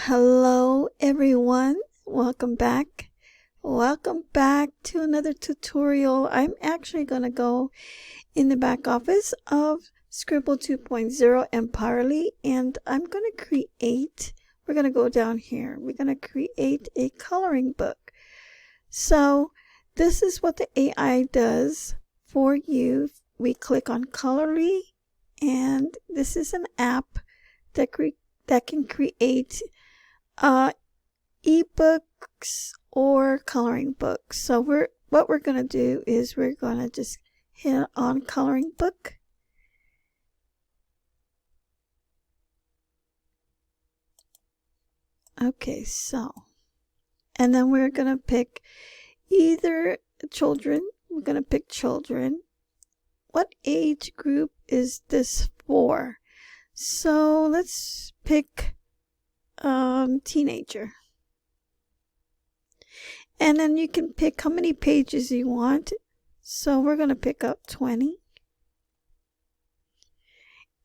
Hello everyone, welcome back to another tutorial. I'm actually going to go in the back office of Scribble 2.0 Empowerly, and I'm going to create, we're going to go down here, we're going to create a coloring book. So this is what the AI does for you. We click on Colorly, and this is an app that can create ebooks or coloring books. So what we're going to do is we're going to just hit on coloring book. Okay, so, and then we're going to pick either children. We're going to pick children. What age group is this for? So let's pick teenager. And then you can pick how many pages you want. So we're going to pick up 20.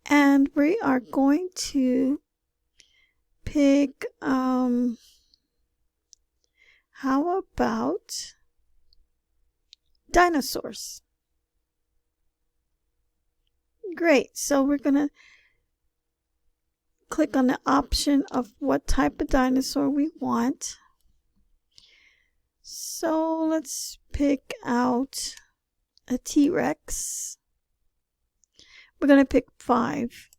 And we are going to pick, how about dinosaurs? Great. So we're going to click on the option of what type of dinosaur we want. So let's pick out a T-Rex. We're going to pick 5.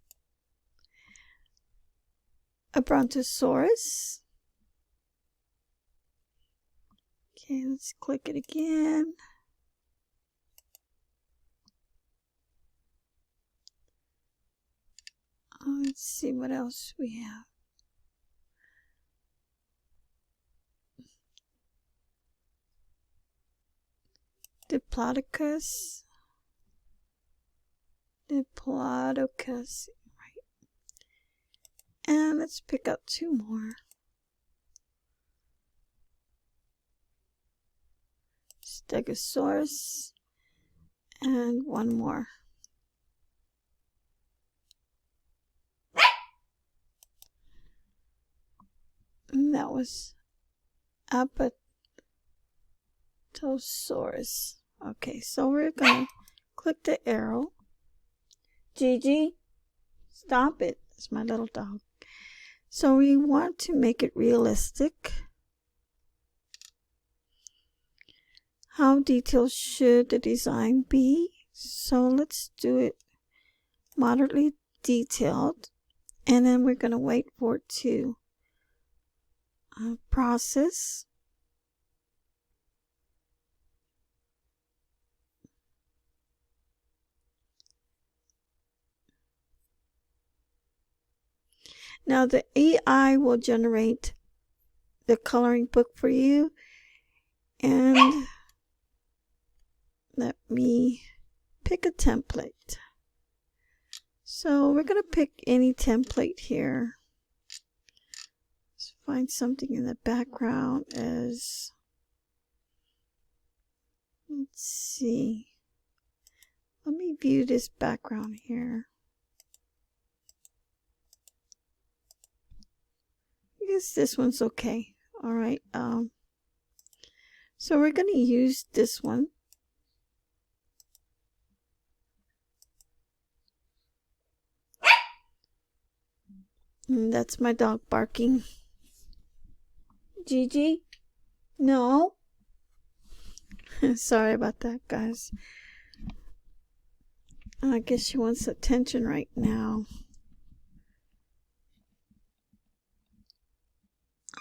A Brontosaurus. Okay, let's click it again. Let's see what else we have. Diplodocus. Right. And let's pick up 2 more. Stegosaurus. And 1 more. And that was Apatosaurus. Okay, so we're going to click the arrow. Gigi, stop it. It's my little dog. So we want to make it realistic. How detailed should the design be? So let's do it moderately detailed. And then we're going to wait for it to process. Now the AI will generate the coloring book for you, and let me pick a template. So we're going to pick any template here. Let's find something in the background as, let's see, let me view this background here. I guess this one's okay. All right. So we're going to use this one. And that's my dog barking. Gigi? No. Sorry about that, guys. I guess she wants attention right now.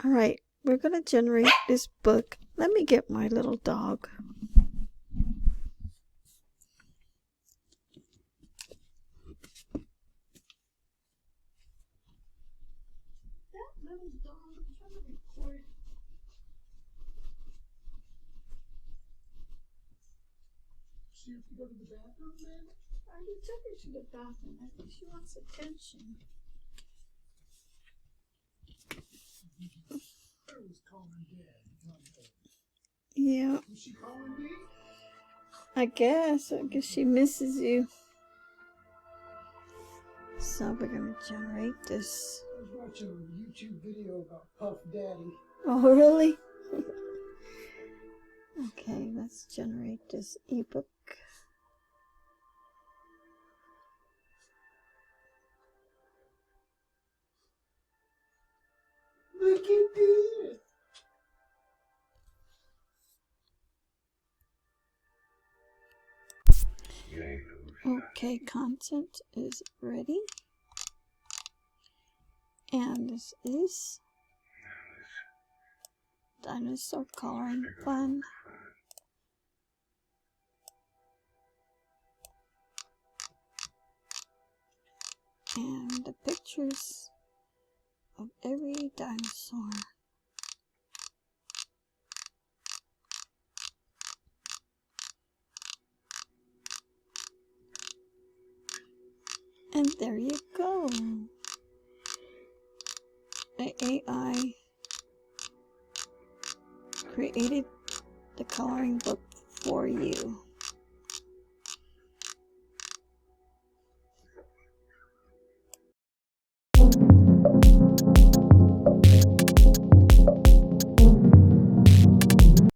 All right, we're going to generate this book. Let me get my little dog. That little dog, I'm trying to record. She have to go to the bathroom then? I already took her to the bathroom. I think she wants attention. Yeah. Was she calling me? I guess she misses you. So we're going to generate this was watching a YouTube video about Puff Daddy. Oh, really? Okay, let's generate this ebook. Look at this. Okay, content is ready. And this is dinosaur coloring fun. And the pictures of every dinosaur. And there you go. The AI created the coloring book